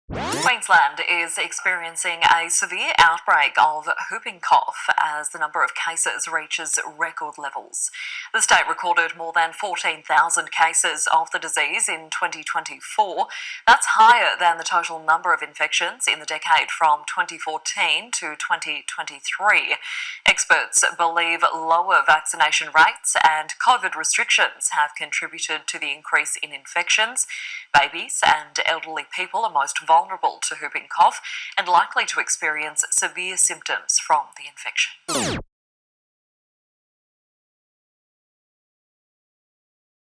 Queensland is experiencing a severe outbreak of whooping cough as the number of cases reaches record levels. The state recorded more than 14,000 cases of the disease in 2024. That's higher than the total number of infections in the decade from 2014 to 2023. Experts believe lower vaccination rates and COVID restrictions have contributed to the increase in infections. Babies and elderly people are most vulnerable to whooping cough and likely to experience severe symptoms from the infection.